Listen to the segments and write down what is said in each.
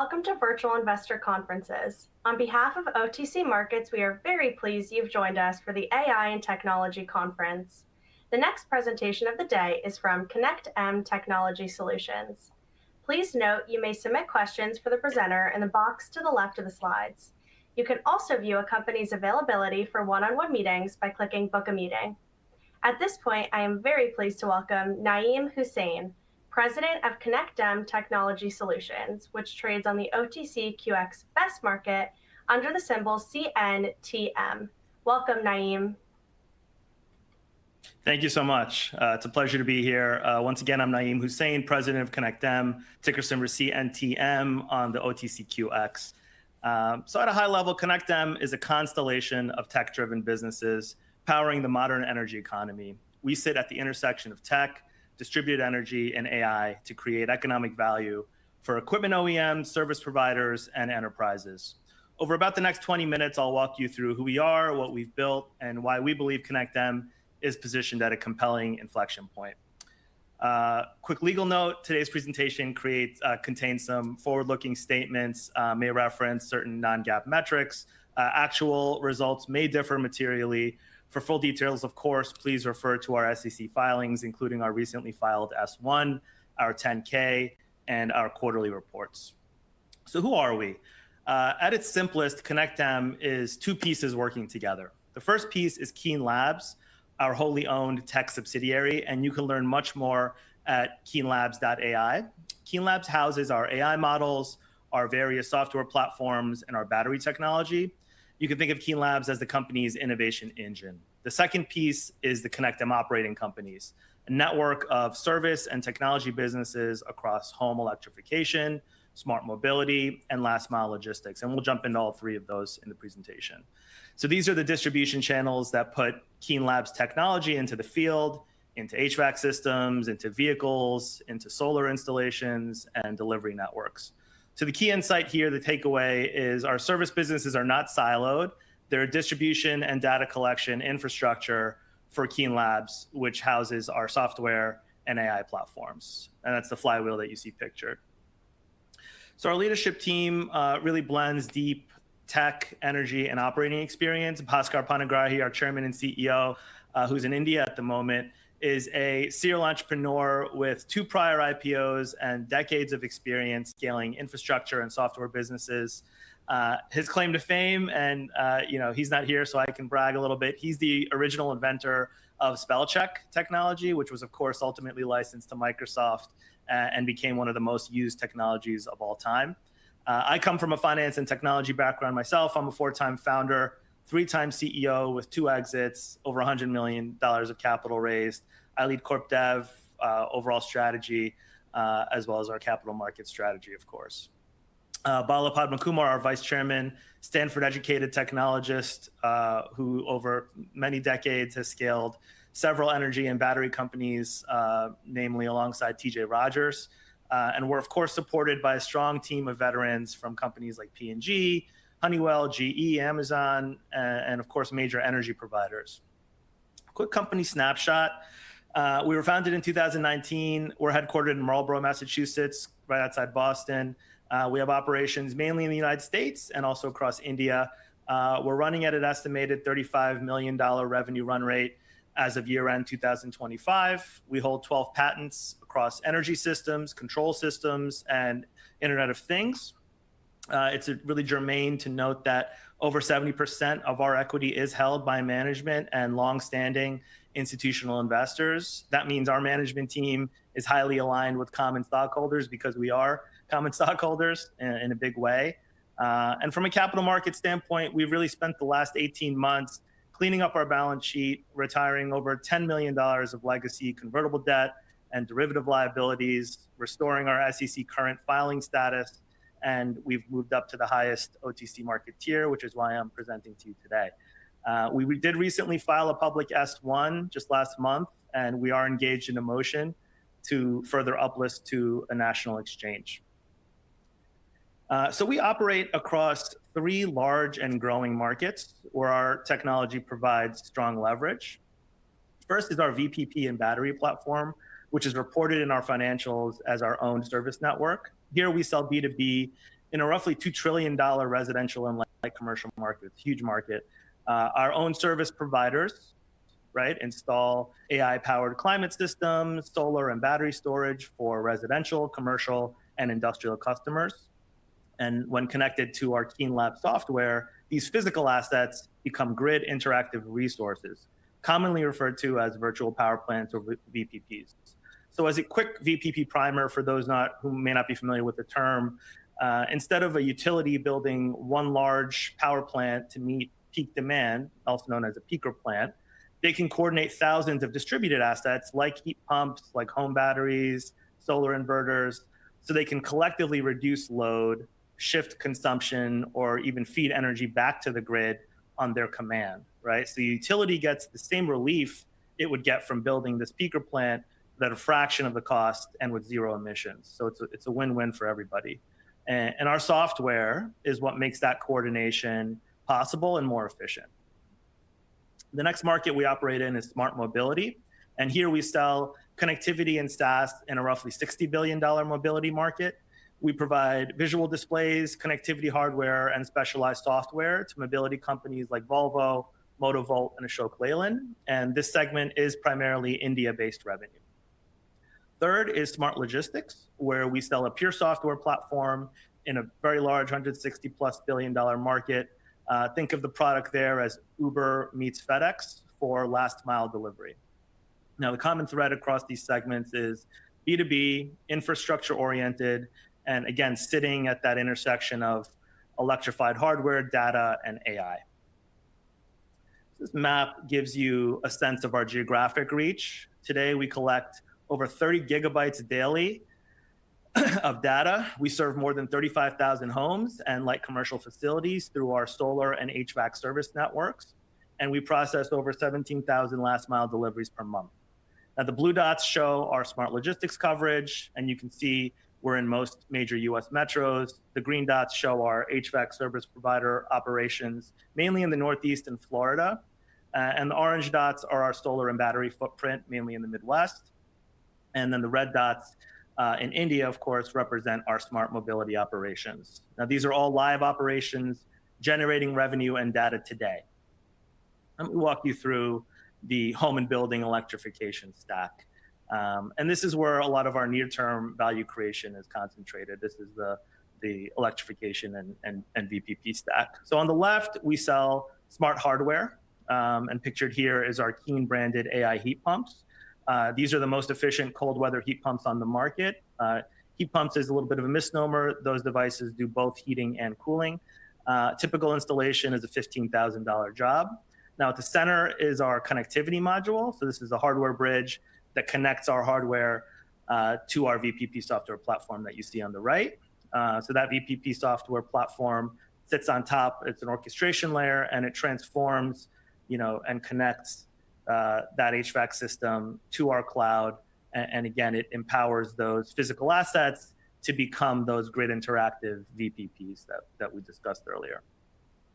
welcome to Virtual Investor Conferences. On behalf of OTC Markets, we are very pleased you've joined us for the AI and Technology Conference. The next presentation of the day is from ConnectM Technology Solutions. Please note you may submit questions for the presenter in the box to the left of the slides. You can also view a company's availability for one-on-one meetings by clicking Book a Meeting. At this point, I am very pleased to welcome Naeem Hussain, President of ConnectM Technology Solutions, which trades on the OTCQX Best Market under the symbol CNTM. Welcome, Naeem. Thank you so much. It's a pleasure to be here. Once again, I'm Naeem Hussain, President of ConnectM, ticker symbol CNTM on the OTCQX. So at a high level, ConnectM is a constellation of tech-driven businesses powering the modern energy economy. We sit at the intersection of tech, distributed energy, and AI to create economic value for equipment OEMs, service providers, and enterprises. Over about the next 20 minutes, I'll walk you through who we are, what we've built, and why we believe ConnectM is positioned at a compelling inflection point. Quick legal note, today's presentation contains some forward-looking statements, may reference certain non-GAAP metrics. Actual results may differ materially. For full details, of course, please refer to our SEC filings, including our recently filed S1, our 10K, and our quarterly reports. So who are we? At its simplest, ConnectM is two pieces working together. The first piece is Keen Labs, our wholly owned tech subsidiary, and you can learn much more at keenlabs.ai. Keen Labs houses our AI models, our various software platforms, and our battery technology. You can think of Keen Labs as the company's innovation engine. The second piece is the ConnectM operating companies, a network of service and technology businesses across home electrification, smart mobility, and last mile logistics. And we'll jump into all three of those in the presentation. So these are the distribution channels that put Keen Labs technology into the field, into HVAC systems, into vehicles, into solar installations, and delivery networks. So the key insight here, the takeaway, is our service businesses are not siloed. They're a distribution and data collection infrastructure for Keen Labs, which houses our software and AI platforms. And that's the flywheel that you see pictured. So our leadership team really blends deep tech, energy, and operating experience. Bhaskar Panigrahi, our chairman and CEO, who's in India at the moment, is a serial entrepreneur with 2 prior IPOs and decades of experience scaling infrastructure and software businesses. His claim to fame, and he's not here, so I can brag a little bit. He's the original inventor of spell check technology, which was, of course, ultimately licensed to Microsoft and became one of the most used technologies of all time. I come from a finance and technology background myself. I'm a 4-time founder, 3-time CEO with 2 exits, over $100 million of capital raised. I lead corp dev, overall strategy, as well as our capital market strategy, of course. Bala Padmakumar, our vice chairman, Stanford-educated technologist who over many decades has scaled several energy and battery companies, namely alongside TJ Rogers. And we're, of course, supported by a strong team of veterans from companies like P&G, Honeywell, GE, Amazon, and of course, major energy providers. Quick company snapshot. We were founded in 2019. We're headquartered in Marlborough, Massachusetts, right outside Boston. We have operations mainly in the United States and also across India. We're running at an estimated $35 million revenue run rate as of year-end 2025. We hold 12 patents across energy systems, control systems, and Internet of Things. It's really germane to note that over 70% of our equity is held by management and long-standing institutional investors. That means our management team is highly aligned with common stockholders because we are common stockholders in a big way. And from a capital market standpoint, we've really spent the last 18 months cleaning up our balance sheet, retiring over $10 million of legacy convertible debt and derivative liabilities, restoring our SEC current filing status, and we've moved up to the highest OTC market tier, which is why I'm presenting to you today. We did recently file a public S1 just last month, and we are engaged in a motion to further uplist to a national exchange. So we operate across 3 large and growing markets where our technology provides strong leverage. First is our VPP and battery platform, which is reported in our financials as our own service network. Here we sell B2B in a roughly $2 trillion residential and light commercial market, huge market. Our own service providers, right, install AI-powered climate systems, solar and battery storage for residential, commercial, and industrial customers. And when connected to our KeenLab software, these physical assets become grid interactive resources, commonly referred to as virtual power plants or VPPs. So as a quick VPP primer for those who may not be familiar with the term, instead of a utility building one large power plant to meet peak demand, also known as a peaker plant, they can coordinate thousands of distributed assets like heat pumps, like home batteries, solar inverters, so they can collectively reduce load, shift consumption, or even feed energy back to the grid on their command, right? So the utility gets the same relief it would get from building this peaker plant at a fraction of the cost and with zero emissions. So it's a win-win for everybody. And our software is what makes that coordination possible and more efficient. The next market we operate in is smart mobility. And here we sell connectivity and SaaS in a roughly $60 billion mobility market. We provide visual displays, connectivity hardware, and specialized software to mobility companies like Volvo, Motovolt, and Ashok Leyland. And this segment is primarily India-based revenue. Third is smart logistics, where we sell a pure software platform in a very large $160+ billion market. Think of the product there as Uber meets FedEx for last mile delivery. Now, the common thread across these segments is B2B, infrastructure oriented, and again, sitting at that intersection of electrified hardware, data, and AI. This map gives you a sense of our geographic reach. Today, we collect over 30 gigabytes daily of data. We serve more than 35,000 homes and light commercial facilities through our solar and HVAC service networks. And we process over 17,000 last mile deliveries per month. Now, the blue dots show our smart logistics coverage, and you can see we're in most major US metros. The green dots show our HVAC service provider operations, mainly in the Northeast and Florida. And the orange dots are our solar and battery footprint, mainly in the Midwest. And then the red dots in India, of course, represent our smart mobility operations. Now, these are all live operations generating revenue and data today. Let me walk you through the home and building electrification stack. And this is where a lot of our near-term value creation is concentrated. This is the electrification and VPP stack. So on the left, we sell smart hardware, and pictured here is our Keen branded AI heat pumps. These are the most efficient cold weather heat pumps on the market. Heat pumps is a little bit of a misnomer. Those devices do both heating and cooling. Typical installation is a $15,000 job. Now at the center is our connectivity module. So this is a hardware bridge that connects our hardware to our VPP software platform that you see on the right. So that VPP software platform sits on top. It's an orchestration layer, and it transforms, and connects that HVAC system to our cloud. And again, it empowers those physical assets to become those grid interactive VPPs that we discussed earlier.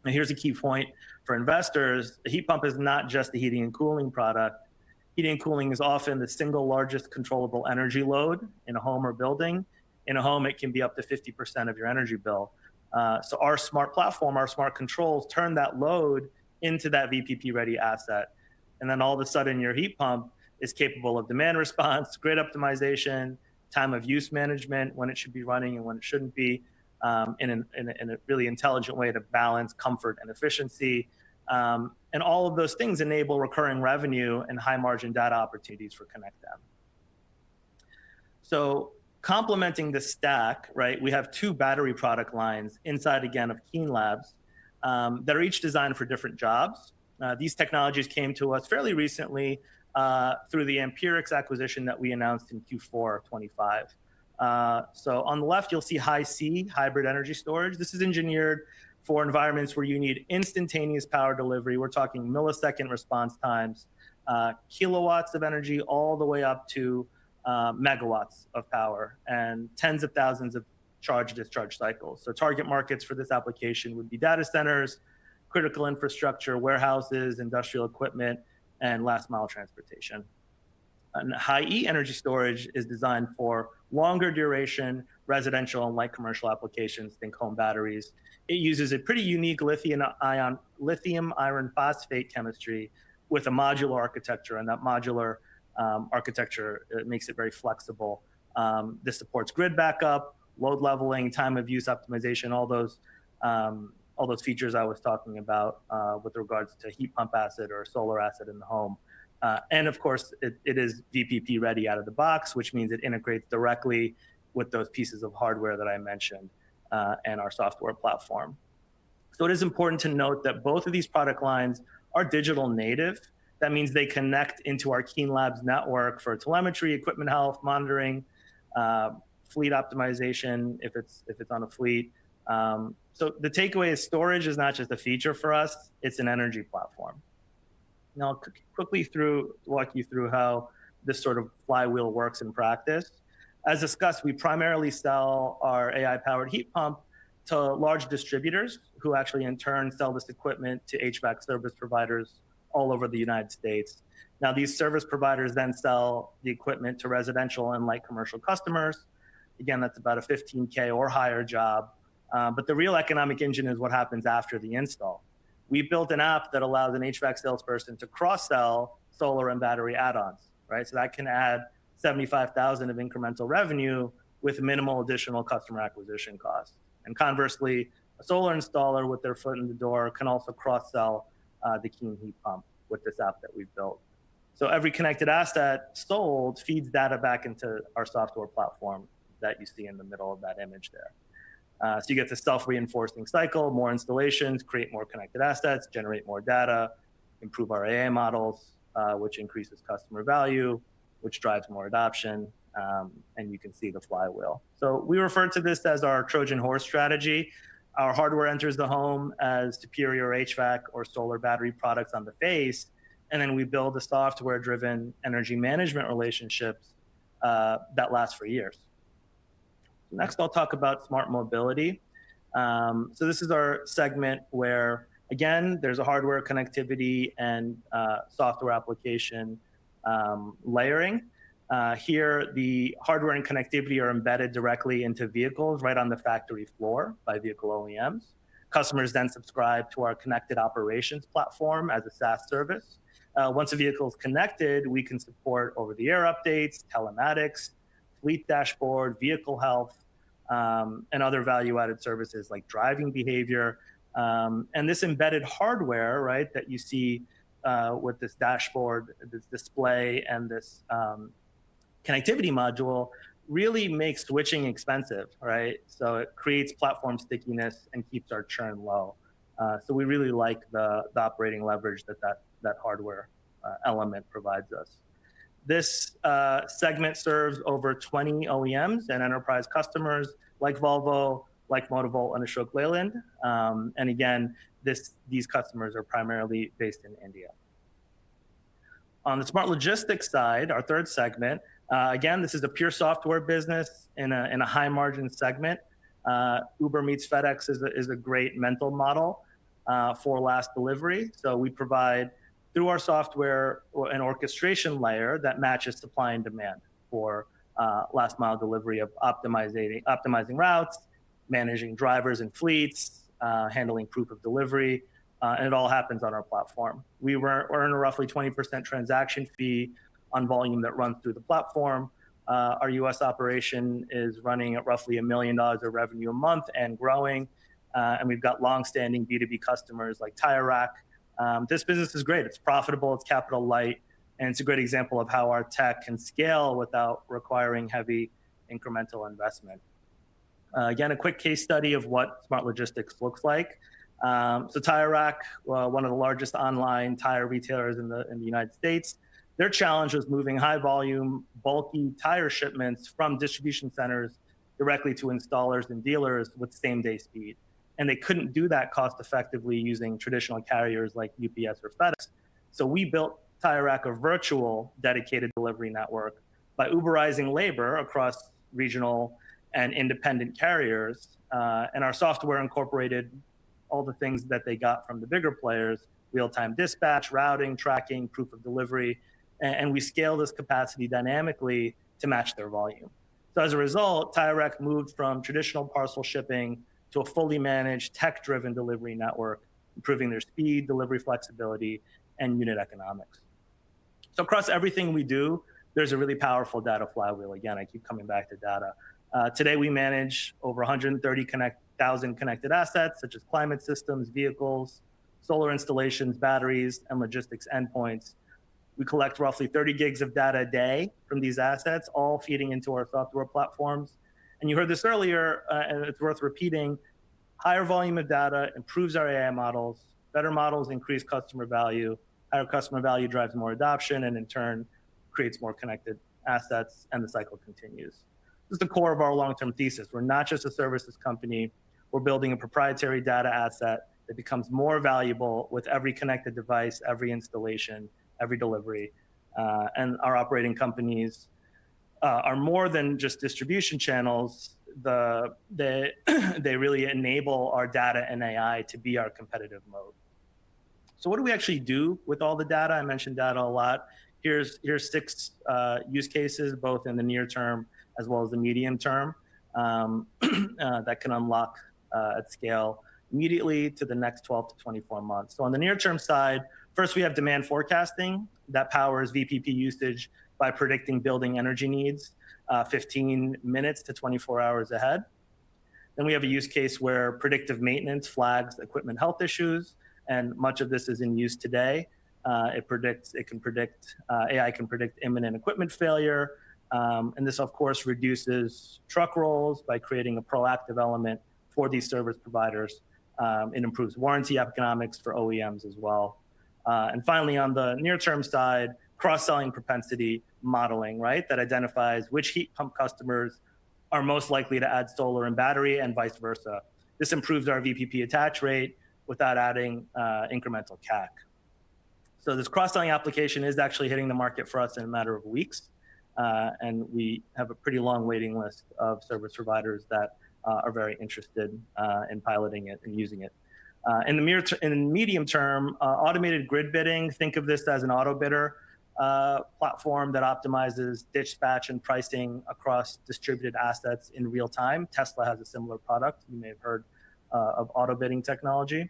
Now, here's a key point for investors. A heat pump is not just a heating and cooling product. Heating and cooling is often the single largest controllable energy load in a home or building. In a home, it can be up to 50% of your energy bill. So our smart platform, our smart controls turn that load into that VPP-ready asset. And then all of a sudden, your heat pump is capable of demand response, grid optimization, time of use management, when it should be running and when it shouldn't be, in a really intelligent way to balance comfort and efficiency. And all of those things enable recurring revenue and high margin data opportunities for ConnectM. So complementing the stack, right, we have two battery product lines inside, again, of KeenLabs that are each designed for different jobs. These technologies came to us fairly recently through the Empirix acquisition that we announced in Q4 of 25. So on the left, you'll see high-C, hybrid energy storage. This is engineered for environments where you need instantaneous power delivery. We're talking millisecond response times, kilowatts of energy, all the way up to megawatts of power, and tens of thousands of charge-discharge cycles. So target markets for this application would be data centers, critical infrastructure, warehouses, industrial equipment, and last mile transportation. And high-E energy storage is designed for longer duration residential and light commercial applications, think home batteries. It uses a pretty unique lithium iron phosphate chemistry with a modular architecture, and that modular architecture makes it very flexible. This supports grid backup, load leveling, time of use optimization, all those features I was talking about with regards to heat pump asset or solar asset in the home. And of course, it is VPP ready out of the box, which means it integrates directly with those pieces of hardware that I mentioned and our software platform. So it is important to note that both of these product lines are digital native. That means they connect into our Keen Labs network for telemetry, equipment health, monitoring, fleet optimization if it's on a fleet. So the takeaway is storage is not just a feature for us, it's an energy platform. Now, I'll quickly walk you through how this sort of flywheel works in practice. As discussed, we primarily sell our AI-powered heat pump to large distributors who actually in turn sell this equipment to HVAC service providers all over the United States. Now, these service providers then sell the equipment to residential and light commercial customers. Again, that's about a 15K or higher job. But the real economic engine is what happens after the install. We built an app that allows an HVAC salesperson to cross-sell solar and battery add-ons, right? So that can add 75,000 of incremental revenue with minimal additional customer acquisition costs. And conversely, a solar installer with their foot in the door can also cross-sell the Keen heat pump with this app that we've built. So every connected asset sold feeds data back into our software platform that you see in the middle of that image there. So you get the self-reinforcing cycle, more installations, create more connected assets, generate more data, improve our AI models, which increases customer value, which drives more adoption, and you can see the flywheel. So we refer to this as our Trojan horse strategy. Our hardware enters the home as superior HVAC or solar battery products on the face, and then we build the software-driven energy management relationships that last for years. Next, I'll talk about smart mobility. So this is our segment where, again, there's a hardware connectivity and software application layering. Here, the hardware and connectivity are embedded directly into vehicles right on the factory floor by vehicle OEMs. Customers then subscribe to our connected operations platform as a SaaS service. Once a vehicle is connected, we can support over-the-air updates, telematics, fleet dashboard, vehicle health, and other value-added services like driving behavior. And this embedded hardware, right, that you see with this dashboard, this display, and this connectivity module really makes switching expensive, right? So it creates platform stickiness and keeps our churn low. So we really like the operating leverage that hardware element provides us. This segment serves over 20 OEMs and enterprise customers like Volvo, like Motovolt, and Ashok Leyland. And again, these customers are primarily based in India. On the smart logistics side, our third segment, again, this is a pure software business in a high margin segment. Uber meets FedEx is a great mental model for last delivery. So we provide through our software an orchestration layer that matches supply and demand for last mile delivery of optimizing routes, managing drivers and fleets, handling proof of delivery, and it all happens on our platform. We earn a roughly 20% transaction fee on volume that runs through the platform. Our US operation is running at roughly $1 million of revenue a month and growing. And we've got long-standing B2B customers like Tire Rack. This business is great. It's profitable, it's capital light, and it's a great example of how our tech can scale without requiring heavy incremental investment. Again, a quick case study of what smart logistics looks like. So Tire Rack, one of the largest online tire retailers in the United States, their challenge was moving high volume, bulky tire shipments from distribution centers directly to installers and dealers with same day speed. And they couldn't do that cost effectively using traditional carriers like UPS or FedEx. So we built Tire Rack a virtual dedicated delivery network by Uberizing labor across regional and independent carriers. And our software incorporated all the things that they got from the bigger players: real-time dispatch, routing, tracking, proof of delivery. and we scale this capacity dynamically to match their volume. So as a result, Tyrec moved from traditional parcel shipping to a fully managed tech-driven delivery network, improving their speed, delivery flexibility, and unit economics. So across everything we do, there's a really powerful data flywheel. Again, I keep coming back to data. Today, we manage over 130,000 connected assets, such as climate systems, vehicles, solar installations, batteries, and logistics endpoints. We collect roughly 30 gigs of data a day from these assets, all feeding into our software platforms. And you heard this earlier, and it's worth repeating, higher volume of data improves our AI models, better models increase customer value, higher customer value drives more adoption, and in turn, creates more connected assets, and the cycle continues. This is the core of our long-term thesis. We're not just a services company, we're building a proprietary data asset that becomes more valuable with every connected device, every installation, every delivery. And our operating companies are more than just distribution channels. They really enable our data and AI to be our competitive moat. So what do we actually do with all the data? I mentioned data a lot. Here's 6 use cases, both in the near term as well as the medium term, that can unlock at scale immediately to the next 12 to 24 months. So on the near term side, first we have demand forecasting that powers VPP usage by predicting building energy needs 15 minutes to 24 hours ahead. Then we have a use case where predictive maintenance flags equipment health issues, and much of this is in use today. AI can predict imminent equipment failure, and this of course reduces truck rolls by creating a proactive element for these service providers. It improves warranty economics for OEMs as well. And finally, on the near-term side, cross-selling propensity modeling, right? That identifies which heat pump customers are most likely to add solar and battery and vice versa. This improves our VPP attach rate without adding incremental CAC. So this cross-selling application is actually hitting the market for us in a matter of weeks. And we have a pretty long waiting list of service providers that are very interested in piloting it and using it. In the medium term, automated grid bidding, think of this as an auto bidder platform that optimizes dispatch and pricing across distributed assets in real time. Tesla has a similar product. You may have heard of auto bidding technology.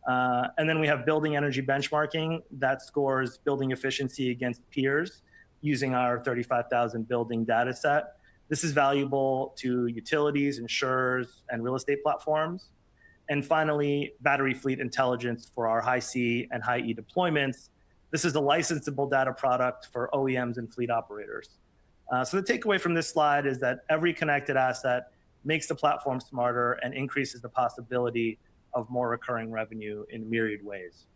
And then we have building energy benchmarking that scores building efficiency against peers using our 35,000 building data set. This is valuable to utilities, insurers, and real estate platforms. And finally, battery fleet intelligence for our high C and high E deployments. This is a licensable data product for OEMs and fleet operators. So the takeaway from this slide is that every connected asset makes the platform smarter and increases the possibility of more recurring revenue in myriad ways.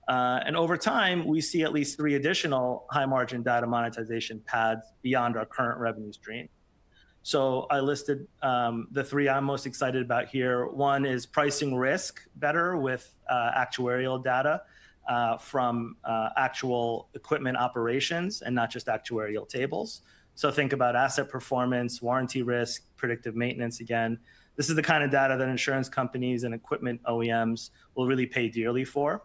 And over time, we see at least 3 additional high margin data monetization paths beyond our current revenue stream. So I listed the 3 I'm most excited about here. One is pricing risk better with actuarial data from actual equipment operations and not just actuarial tables. So think about asset performance, warranty risk, predictive maintenance again. This is the kind of data that insurance companies and equipment OEMs will really pay dearly for.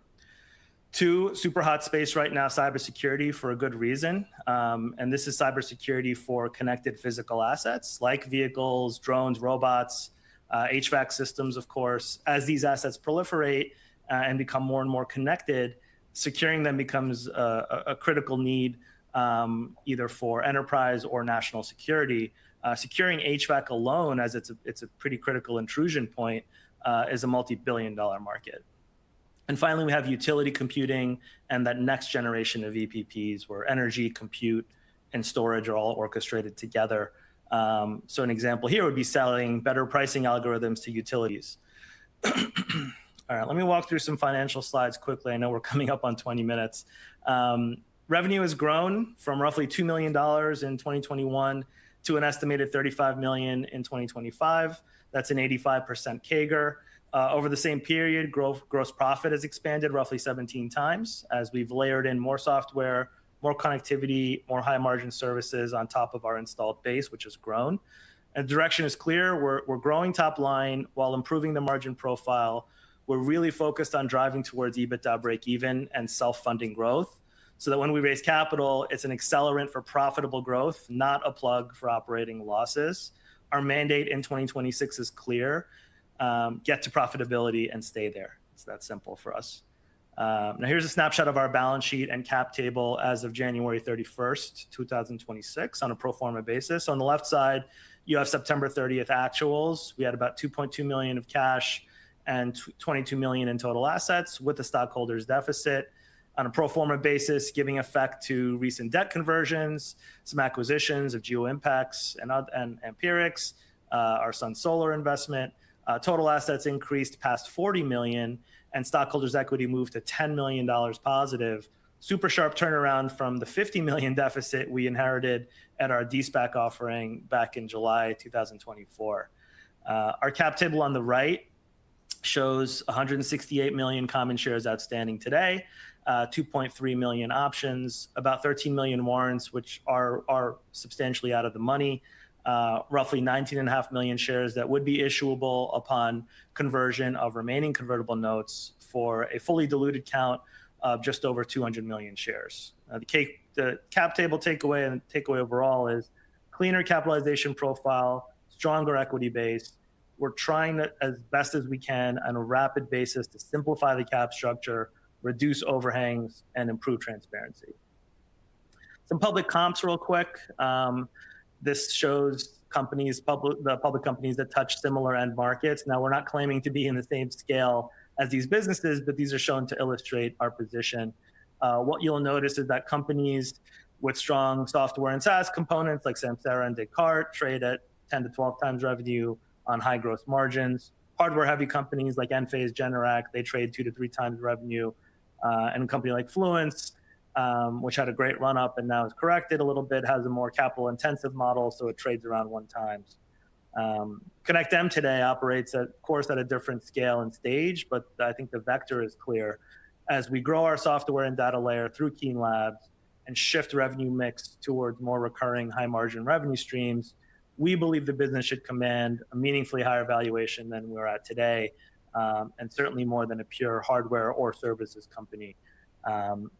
2, super hot space right now, cybersecurity, for a good reason. And this is cybersecurity for connected physical assets like vehicles, drones, robots, HVAC systems, of course. As these assets proliferate and become more and more connected, securing them becomes a critical need either for enterprise or national security. Securing HVAC alone, as it's a pretty critical intrusion point, is a multi-billion-dollar market. And finally, we have utility computing and that next generation of VPPs where energy, compute, and storage are all orchestrated together. So an example here would be selling better pricing algorithms to utilities. All right, let me walk through some financial slides quickly. I know we're coming up on 20 minutes. Revenue has grown from roughly $2 million in 2021 to an estimated $35 million in 2025. That's an 85% CAGR. Over the same period, gross profit has expanded roughly 17 times as we've layered in more software, more connectivity, more high margin services on top of our installed base, which has grown. And the direction is clear. We're growing top line while improving the margin profile. We're really focused on driving towards EBITDA break even and self-funding growth. so that when we raise capital, it's an accelerant for profitable growth, not a plug for operating losses. Our mandate in 2026 is clear. Get to profitability and stay there. It's that simple for us. Now here's a snapshot of our balance sheet and cap table as of January 31st, 2026 on a pro forma basis. On the left side, you have September 30th actuals. We had about 2.2 million of cash and 22 million in total assets with the stockholders deficit. On a pro forma basis, giving effect to recent debt conversions, some acquisitions of GeoImpacts and Empirics, our Sun Solar investment, total assets increased past 40 million, and stockholders' equity moved to $10 million positive. Super sharp turnaround from the 50 million deficit we inherited at our de-SPAC offering back in July 2024. Our cap table on the right shows 168 million common shares outstanding today, 2.3 million options, about 13 million warrants, which are substantially out of the money, roughly 19.5 million shares that would be issuable upon conversion of remaining convertible notes for a fully diluted count of just over 200 million shares. The cap table takeaway and takeaway overall is cleaner capitalization profile, stronger equity base. We're trying to, as best as we can on a rapid basis, to simplify the cap structure, reduce overhangs, and improve transparency. Some public comps real quick. This shows the public companies that touch similar end markets. Now, we're not claiming to be in the same scale as these businesses, but these are shown to illustrate our position. What you'll notice is that companies with strong software and SaaS components like Samsara and Descartes trade at 10 to 12 times revenue on high gross margins. Hardware-heavy companies like Enphase, Generac, they trade 2 to 3 times revenue. And a company like Fluence, which had a great run up and now is corrected a little bit, has a more capital intensive model, so it trades around 1 times. ConnectM today operates, of course, at a different scale and stage, but I think the vector is clear. As we grow our software and data layer through Keen Labs and shift revenue mix towards more recurring high margin revenue streams, we believe the business should command a meaningfully higher valuation than we're at today, and certainly more than a pure hardware or services company.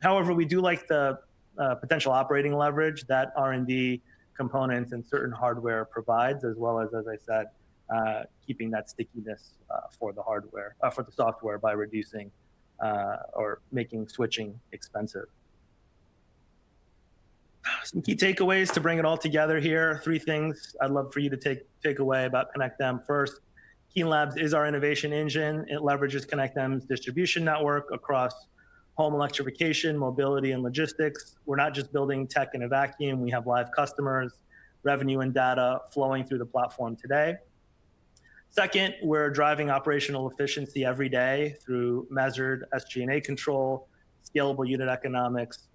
However, we do like the potential operating leverage that R&D components and certain hardware provides, as well as I said, keeping that stickiness for the hardware, for the software by reducing or making switching expensive. Some key takeaways to bring it all together here. 3 things I'd love for you to take away about ConnectM. First, Keen Labs is our innovation engine. It leverages ConnectM's distribution network across home electrification, mobility, and logistics. We're not just building tech in a vacuum. We have live customers, revenue, and data flowing through the platform today. Second, we're driving operational efficiency every day through measured SG&A control, scalable unit economics.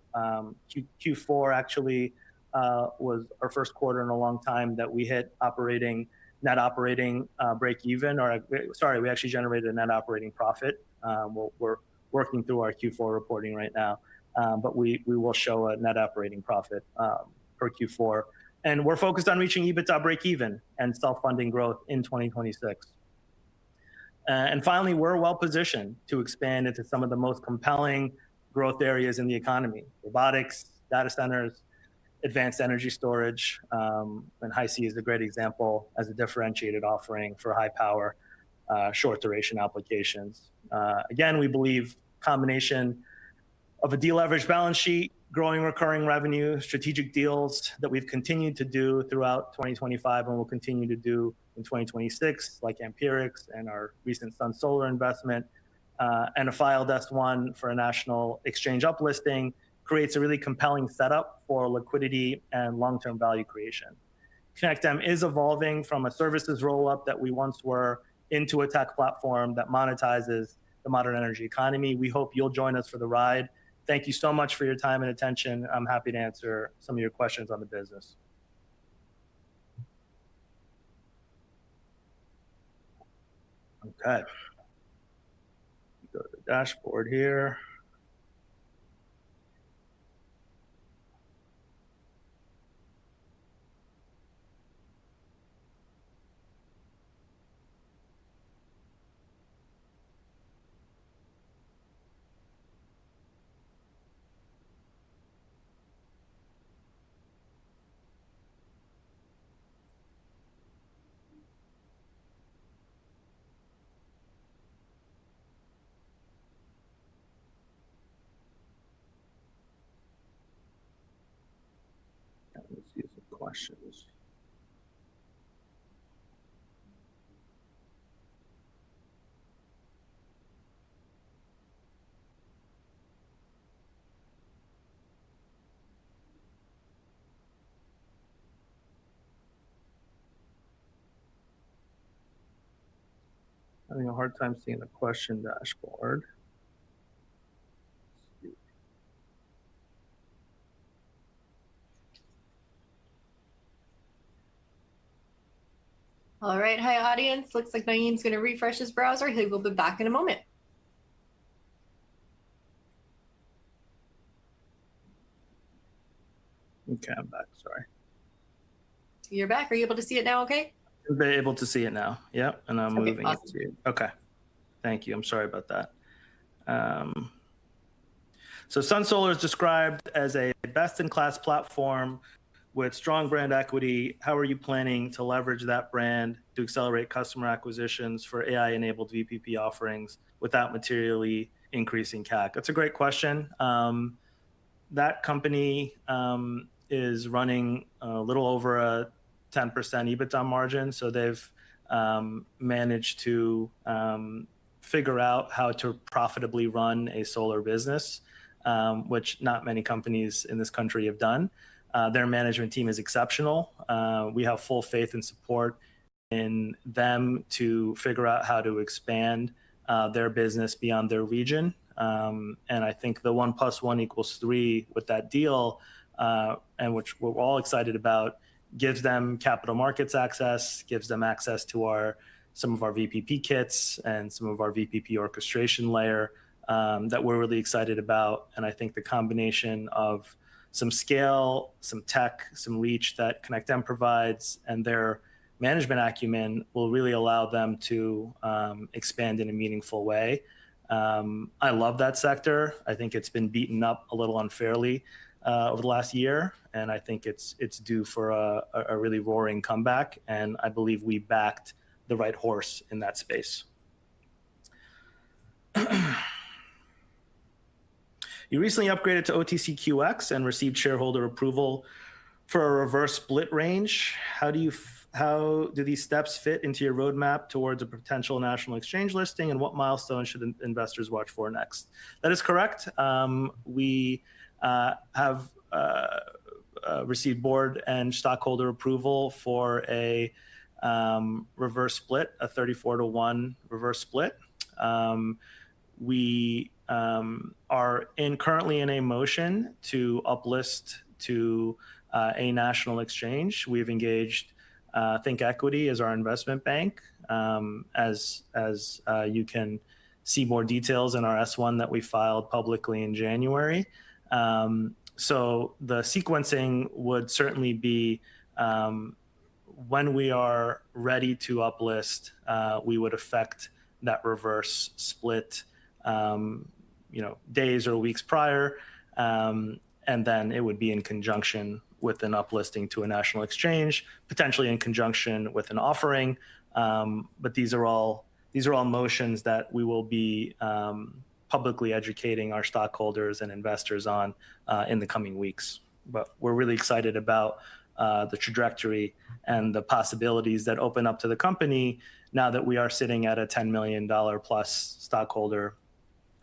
Q4 actually was our first quarter in a long time that we hit net operating break even, or sorry, we actually generated a net operating profit. We're working through our Q4 reporting right now, but we will show a net operating profit for Q4. And we're focused on reaching EBITDA break even and self-funding growth in 2026. And finally, we're well positioned to expand into some of the most compelling growth areas in the economy: robotics, data centers, advanced energy storage, and High-C is a great example as a differentiated offering for high power, short duration applications. Again, we believe combination of a deleveraged balance sheet, growing recurring revenue, strategic deals that we've continued to do throughout 2025 and will continue to do in 2026, like Empirics and our recent Sun Solar investment, and a filed S1 for a national exchange uplisting creates a really compelling setup for liquidity and long-term value creation. ConnectM is evolving from a services roll-up that we once were into a tech platform that monetizes the modern energy economy. We hope you'll join us for the ride. Thank you so much for your time and attention. I'm happy to answer some of your questions on the business. Okay. Go to the dashboard here. questions. Having a hard time seeing the question dashboard. All right, hi audience. Looks like Naeem's going to refresh his browser. He will be back in a moment. Okay, I'm back, sorry. You're back. Are you able to see it now, okay? I'll be able to see it now, yep, and I'm Okay, moving awesome. it to you. Okay, thank you, I'm sorry about that. So SunSolar is described as a best-in-class platform with strong brand equity. How are you planning to leverage that brand to accelerate customer acquisitions for AI-enabled VPP offerings without materially increasing CAC? That's a great question. That company is running a little over a 10% EBITDA margin, so they've managed to figure out how to profitably run a solar business, which not many companies in this country have done. Their management team is exceptional. We have full faith and support in them to figure out how to expand their business beyond their region. And I think the 1 + 1 = 3 with that deal, and which we're all excited about, gives them capital markets access, gives them access to some of our VPP kits and some of our VPP orchestration layer that we're really excited about. And I think the combination of some scale, some tech, some reach that ConnectM provides, and their management acumen will really allow them to expand in a meaningful way. I love that sector. I think it's been beaten up a little unfairly over the last year, and I think it's due for a really roaring comeback, and I believe we backed the right horse in that space. You recently upgraded to OTCQX and received shareholder approval for a reverse split range. How do these steps fit into your roadmap towards a potential national exchange listing, and what milestones should investors watch for next? That is correct. We have received board and stockholder approval for a reverse split, a 34-to-1 reverse split. We are currently in a motion to uplist to a national exchange. We've engaged Think Equity as our investment bank. As you can see more details in our S1 that we filed publicly in January. So the sequencing would certainly be when we are ready to uplist, we would affect that reverse split days or weeks prior, and then it would be in conjunction with an uplisting to a national exchange, potentially in conjunction with an offering. But these are all motions that we will be publicly educating our stockholders and investors on in the coming weeks. But we're really excited about the trajectory and the possibilities that open up to the company now that we are sitting at a $10 million plus stockholder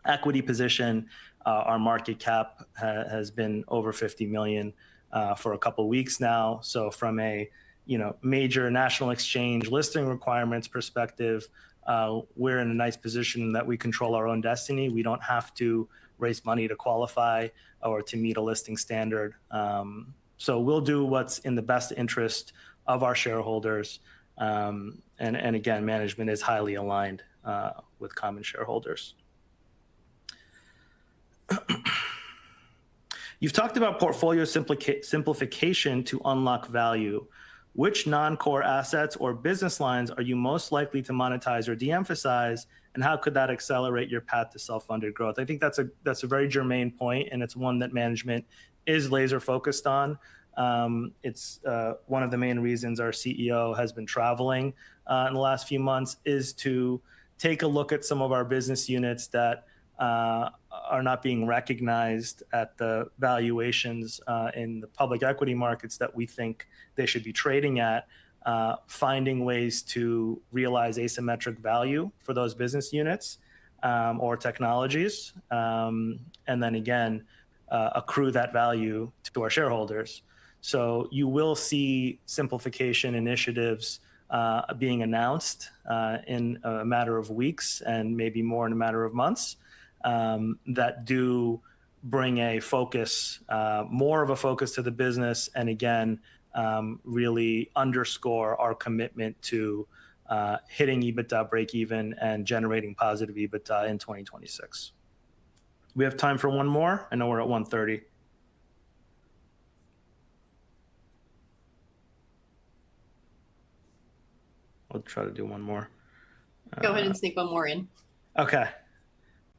equity position. Our market cap has been over 50 million for a couple of weeks now. So from a major national exchange listing requirements perspective, we're in a nice position that we control our own destiny. We don't have to raise money to qualify or to meet a listing standard. So we'll do what's in the best interest of our shareholders. And again, management is highly aligned with common shareholders. You've talked about portfolio simplification to unlock value. Which non-core assets or business lines are you most likely to monetize or de-emphasize, and how could that accelerate your path to self-funded growth? I think that's a very germane point, and it's one that management is laser focused on. It's one of the main reasons our CEO has been traveling in the last few months, is to take a look at some of our business units that are not being recognized at the valuations in the public equity markets that we think they should be trading at, finding ways to realize asymmetric value for those business units or technologies, and then again, accrue that value to our shareholders. So you will see simplification initiatives being announced in a matter of weeks and maybe more in a matter of months that do bring a focus, more of a focus to the business, and again, really underscore our commitment to hitting EBITDA break even and generating positive EBITDA in 2026. We have time for one more. I know we're at 1:30. I'll try to do one more. Go ahead and sneak one more in. Okay.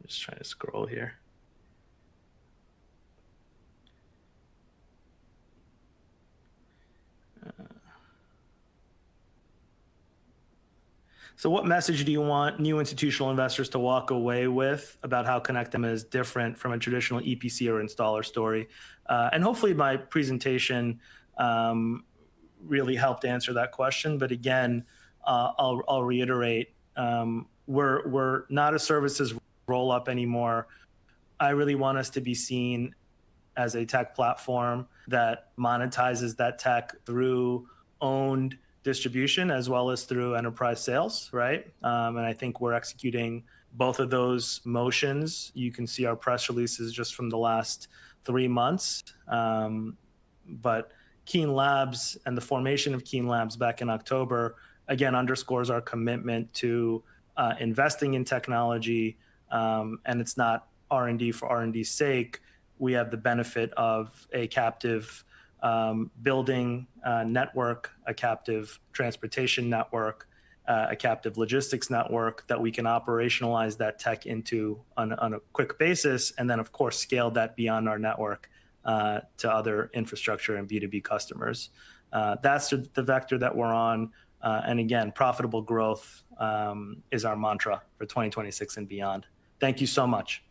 Just trying to scroll here. So what message do you want new institutional investors to walk away with about how ConnectM is different from a traditional EPC or installer story? And hopefully my presentation really helped answer that question. But again, I'll reiterate, we're not a services roll-up anymore. I really want us to be seen as a tech platform that monetizes that tech through owned distribution as well as through enterprise sales, right? And I think we're executing both of those motions. You can see our press releases just from the last 3 months. But Keen Labs and the formation of Keen Labs back in October, again, underscores our commitment to investing in technology. And it's not R&D for R&D's sake. We have the benefit of a captive building network, a captive transportation network, a captive logistics network that we can operationalize that tech into on a quick basis, and then of course scale that beyond our network to other infrastructure and B2B customers. That's the vector that we're on. And again, profitable growth is our mantra for 2026 and beyond. Thank you so much.